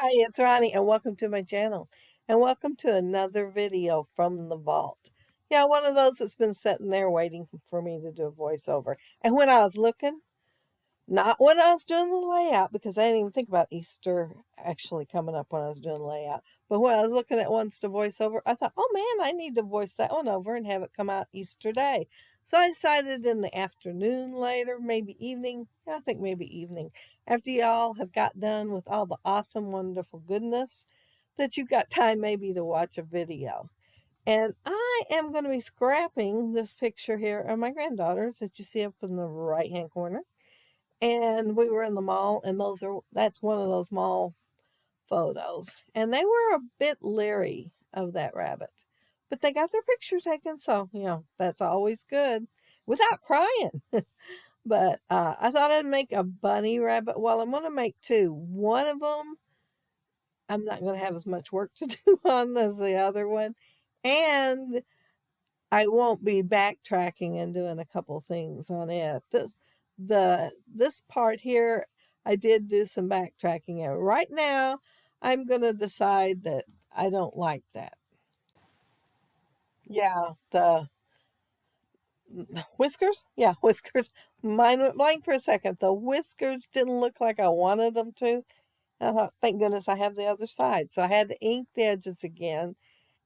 Hi, it's Ronnie, and welcome to my channel. And welcome to another video from the vault. Yeah, one of those that's been sitting there waiting for me to do a voiceover. And when I was looking, not when I was doing the layout, because I didn't even think about Easter actually coming up when I was doing the layout. But when I was looking at ones to voice over, I thought, oh man, I need to voice that one over and have it come out Easter Day. So I decided in the afternoon later, maybe evening, I think maybe evening, after y'all have got done with all the awesome, wonderful goodness, that you've got time maybe to watch a video. And I am going to be scrapping this picture here of my granddaughters that you see up in the right-hand corner. And we were in the mall, and that's one of those mall photos. And they were a bit leery of that rabbit. But they got their picture taken, so, that's always good. Without crying. But I thought I'd make a bunny rabbit. Well, I'm going to make two. One of them, I'm not going to have as much work to do on as the other one. And I won't be backtracking and doing a couple things on it. This part here, I did do some backtracking. And right now, I'm going to decide that I don't like that. Yeah, the whiskers? Yeah, whiskers. Mine went blank for a second. The whiskers didn't look like I wanted them to. I thought, thank goodness I have the other side. So I had to ink the edges again.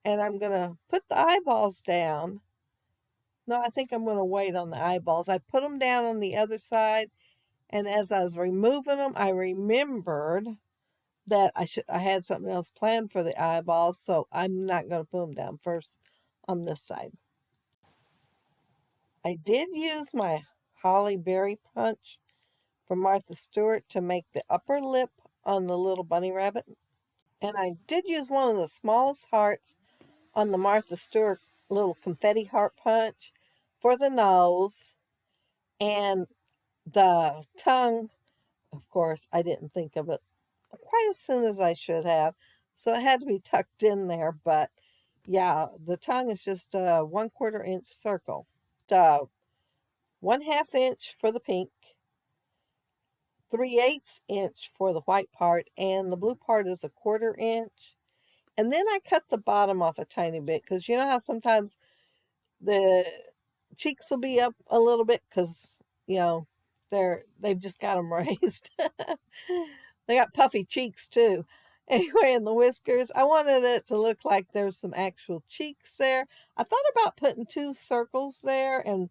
And I'm going to put the eyeballs down. No, I think I'm going to wait on the eyeballs. I put them down on the other side. And as I was removing them, I remembered that I had something else planned for the eyeballs. So I'm not going to put them down first on this side. I did use my Holly Berry Punch from Martha Stewart to make the upper lip on the little bunny rabbit. And I did use one of the smallest hearts on the Martha Stewart little confetti heart punch for the nose. And the tongue, of course, I didn't think of it quite as soon as I should have. So it had to be tucked in there. But yeah, the tongue is just a 1/4 inch circle. 1/2 inch for the pink, 3/8 inch for the white part, and the blue part is a 1/4 inch. And then I cut the bottom off a tiny bit because you know how sometimes the cheeks will be up a little bit because they've just got them raised. They got puffy cheeks too. Anyway, and the whiskers, I wanted it to look like there's some actual cheeks there. I thought about putting 2 circles there and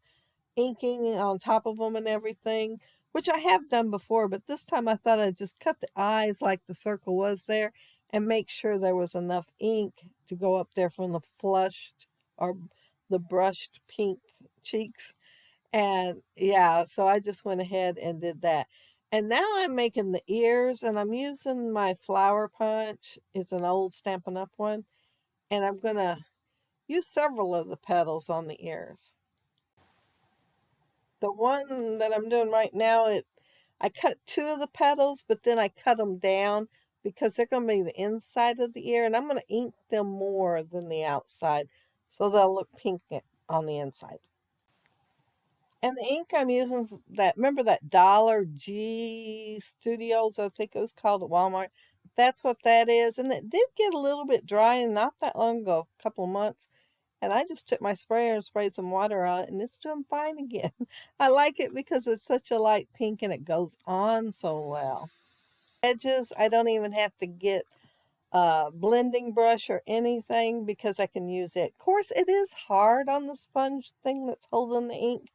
inking on top of them and everything, which I have done before, but this time I thought I'd just cut the eyes like the circle was there and make sure there was enough ink to go up there from the flushed or the brushed pink cheeks. And yeah, so I just went ahead and did that. And now I'm making the ears, and I'm using my flower punch. It's an old Stampin' Up! One. And I'm going to use several of the petals on the ears. The one that I'm doing right now, I cut 2 of the petals, but then I cut them down because they're going to be the inside of the ear, and I'm going to ink them more than the outside, so they'll look pink on the inside. And the ink I'm using is remember that Dollar G Studios, I think it was called at Walmart? That's what that is. And it did get a little bit dry, and not that long ago, a couple of months. And I just took my sprayer and sprayed some water on it, and it's doing fine again. I like it because it's such a light pink and it goes on so well. Edges, I don't even have to get a blending brush or anything because I can use it. Of course, it is hard on the sponge thing that's holding the ink,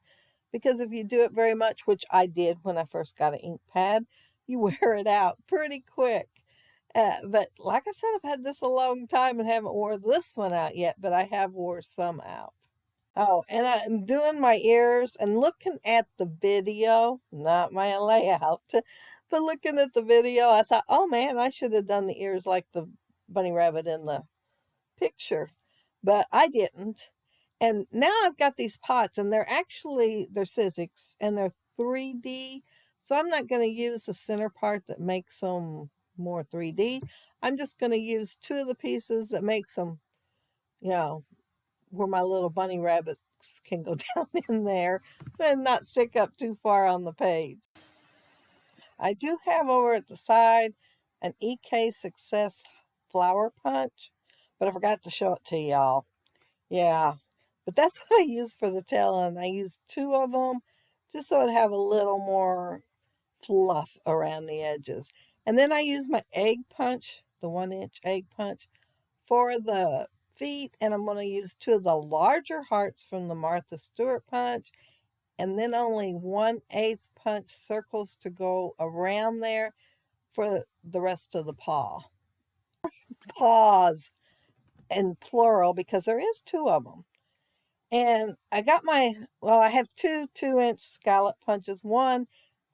because if you do it very much, which I did when I first got an ink pad, you wear it out pretty quick. But like I said, I've had this a long time and haven't wore this one out yet, but I have wore some out. Oh, and I'm doing my ears and looking at the video, not my layout, but looking at the video, I thought, oh man, I should have done the ears like the bunny rabbit in the picture, but I didn't. And now I've got these pots, and they're Sizzix, and they're 3D. So I'm not going to use the center part that makes them more 3D. I'm just going to use 2 of the pieces that makes them, where my little bunny rabbits can go down in there and not stick up too far on the page. I do have over at the side an EK Success flower punch, but I forgot to show it to y'all. Yeah, but that's what I use for the tail, and I use two of them just so it have a little more fluff around the edges. And then I use my egg punch, the 1-inch egg punch, for the feet, and I'm going to use two of the larger hearts from the Martha Stewart punch, and then only 1/8 punch circles to go around there for the rest of the paw. Paws, in plural, because there is two of them. And I got I have two 2-inch scallop punches. One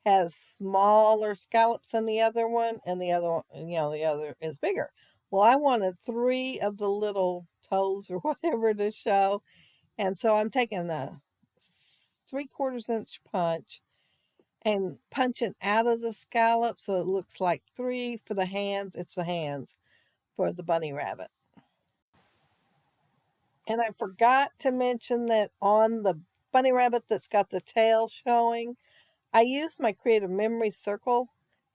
has smaller scallops than the other one, and the other one, the other is bigger. Well, I wanted 3 of the little toes or whatever to show. And so I'm taking a 3/4 inch punch and punching out of the scallop so it looks like 3 for the hands. It's the hands for the bunny rabbit. And I forgot to mention that on the bunny rabbit that's got the tail showing, I used my Creative Memory circle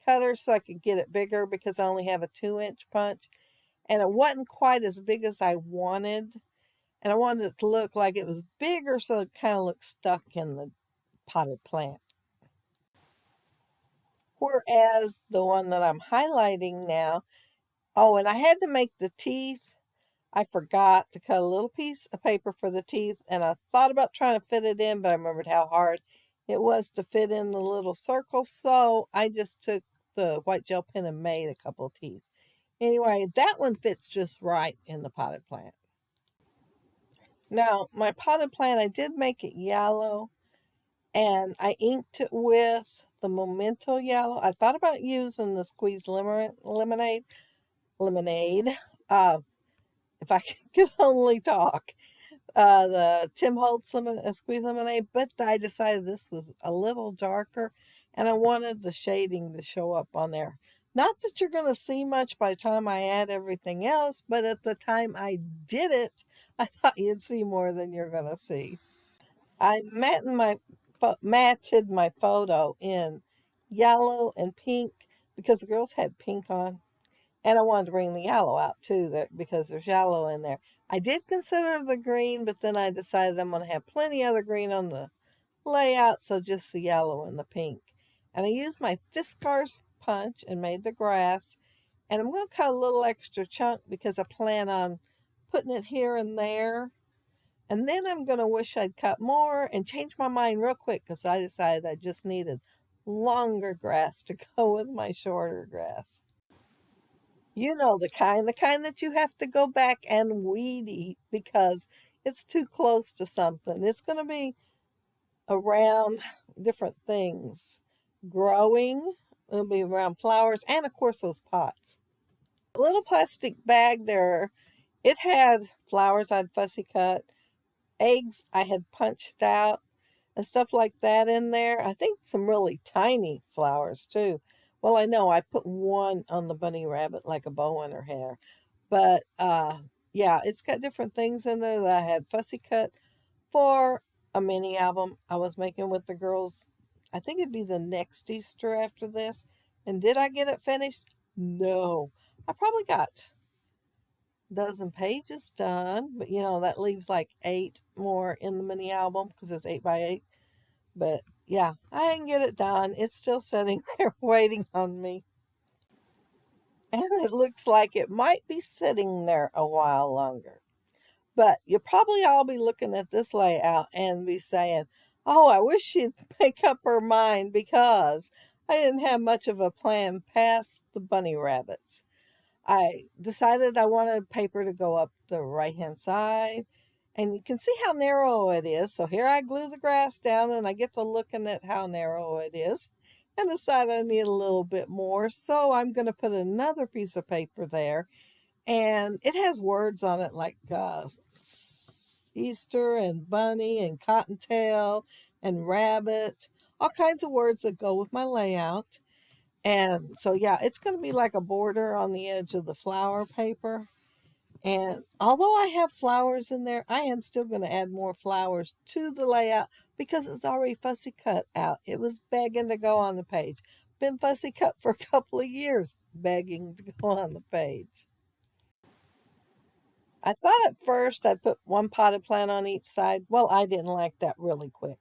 cutter so I could get it bigger because I only have a 2-inch punch. And it wasn't quite as big as I wanted. And I wanted it to look like it was bigger so it kind of looked stuck in the potted plant. Whereas the one that I'm highlighting now, oh, and I had to make the teeth. I forgot to cut a little piece of paper for the teeth, and I thought about trying to fit it in, but I remembered how hard it was to fit in the little circle, so I just took the white gel pen and made a couple of teeth. Anyway, that one fits just right in the potted plant. Now, my potted plant, I did make it yellow, and I inked it with the Memento yellow. I thought about using the squeeze lemonade. If I could only talk. The Tim Holtz squeeze lemonade, but I decided this was a little darker, and I wanted the shading to show up on there. Not that you're going to see much by the time I add everything else, but at the time I did it, I thought you'd see more than you're going to see. I matted my photo in yellow and pink because the girls had pink on. And I wanted to bring the yellow out too, because there's yellow in there. I did consider the green, but then I decided I'm going to have plenty other green on the layout, so just the yellow and the pink. And I used my Fiskars punch and made the grass. And I'm going to cut a little extra chunk because I plan on putting it here and there. And then I'm going to wish I'd cut more and change my mind real quick because I decided I just needed longer grass to go with my shorter grass. You know the kind that you have to go back and weed eat because it's too close to something. It's going to be around different things. Growing, it'll be around flowers, and of course those pots. A little plastic bag there, it had flowers I'd fussy cut, eggs I had punched out, and stuff like that in there. I think some really tiny flowers too. Well, I know I put one on the bunny rabbit like a bow in her hair. But yeah, it's got different things in there that I had fussy cut for a mini album I was making with the girls. I think it'd be the next Easter after this. And did I get it finished? No. I probably got a dozen pages done, but that leaves like 8 more in the mini album because it's 8 by 8. But yeah, I didn't get it done. It's still sitting there waiting on me. And it looks like it might be sitting there a while longer. But you'll probably all be looking at this layout and be saying, oh, I wish she'd make up her mind because I didn't have much of a plan past the bunny rabbits. I decided I wanted paper to go up the right-hand side. And you can see how narrow it is. So here I glue the grass down and I get to looking at how narrow it is and decide I need a little bit more. So I'm going to put another piece of paper there. And it has words on it like Easter and bunny and cottontail and rabbit. All kinds of words that go with my layout. And so, yeah, it's going to be like a border on the edge of the flower paper. And although I have flowers in there, I am still going to add more flowers to the layout because it's already fussy cut out. It was begging to go on the page. been fussy cut for a couple of years, begging to go on the page. I thought at first I'd put one potted plant on each side. Well, I didn't like that really quick.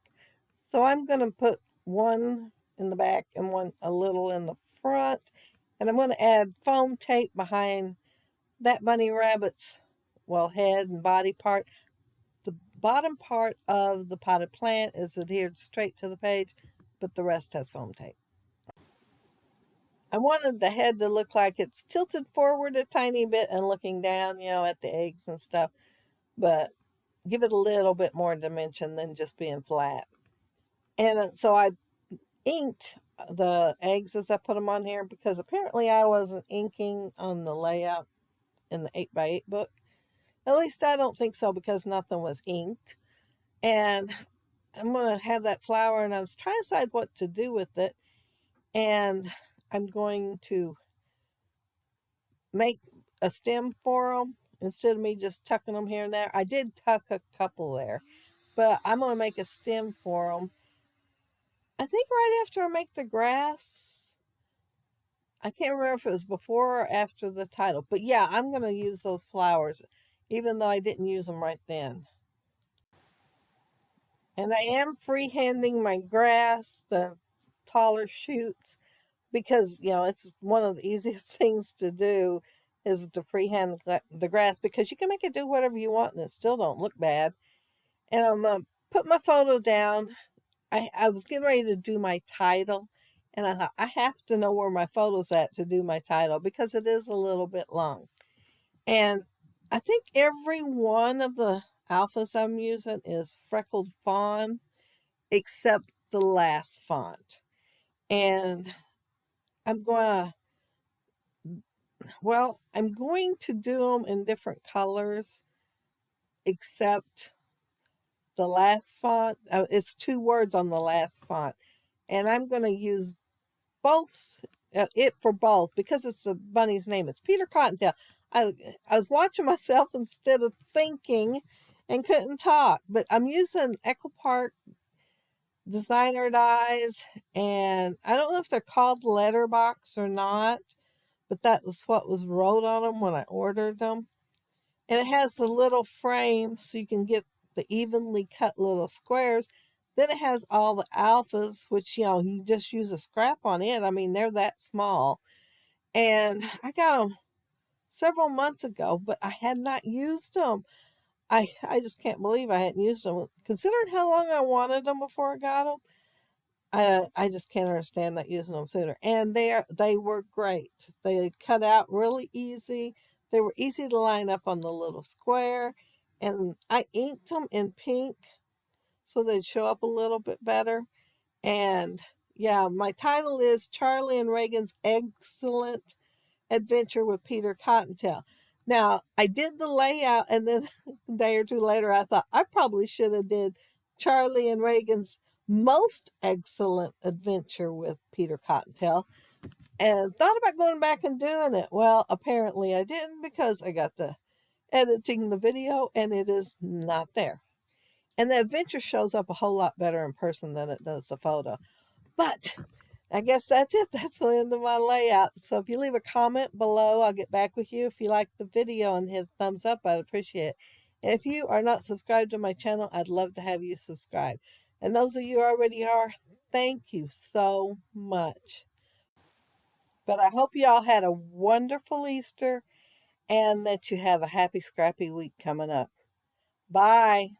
So I'm going to put one in the back and one a little in the front. And I'm going to add foam tape behind that bunny rabbit's, well, head and body part. The bottom part of the potted plant is adhered straight to the page, but the rest has foam tape. I wanted the head to look like it's tilted forward a tiny bit and looking down, at the eggs and stuff, but give it a little bit more dimension than just being flat. And so I inked the eggs as I put them on here because apparently I wasn't inking on the layout in the 8x8 book. At least I don't think so because nothing was inked. And I'm going to have that flower, and I was trying to decide what to do with it. And I'm going to make a stem for them instead of me just tucking them here and there. I did tuck a couple there, but I'm going to make a stem for them. I think right after I make the grass. I can't remember if it was before or after the title, but yeah, I'm going to use those flowers, even though I didn't use them right then. And I am freehanding my grass, the taller shoots, because, it's one of the easiest things to do is to freehand the grass because you can make it do whatever you want and it still don't look bad. And I'm going to put my photo down. I was getting ready to do my title, and I thought I have to know where my photo's at to do my title because it is a little bit long. And I think every one of the alphas I'm using is freckled fawn except the last font. And I'm going to do them in different colors except the last font. It's 2 words on the last font. And I'm going to use both, it for both, because it's the bunny's name. It's Peter Cottontail. I was watching myself instead of thinking and couldn't talk. But I'm using Echo Park designer dies, and I don't know if they're called letterbox or not, but that was what was wrote on them when I ordered them. And it has the little frame so you can get the evenly cut little squares. Then it has all the alphas, which, you just use a scrap on it. I mean, they're that small. And I got them several months ago, but I had not used them. I just can't believe I hadn't used them. Considering how long I wanted them before I got them, I just can't understand not using them sooner. And they were great. They cut out really easy. They were easy to line up on the little square. And I inked them in pink so they'd show up a little bit better. And yeah, my title is Charlie and Reagan's Excellent Adventure with Peter Cottontail. Now, I did the layout, and then a day or two later, I thought I probably should have did Charlie and Reagan's Most Excellent Adventure with Peter Cottontail, and thought about going back and doing it. Well, apparently I didn't because I got to editing the video, and it is not there. And the adventure shows up a whole lot better in person than it does the photo. But I guess that's it. That's the end of my layout. So if you leave a comment below, I'll get back with you. If you like the video and hit thumbs up, I'd appreciate it. And if you are not subscribed to my channel, I'd love to have you subscribe. And those of you who already are, thank you so much. But I hope you all had a wonderful Easter and that you have a happy, scrappy week coming up. Bye.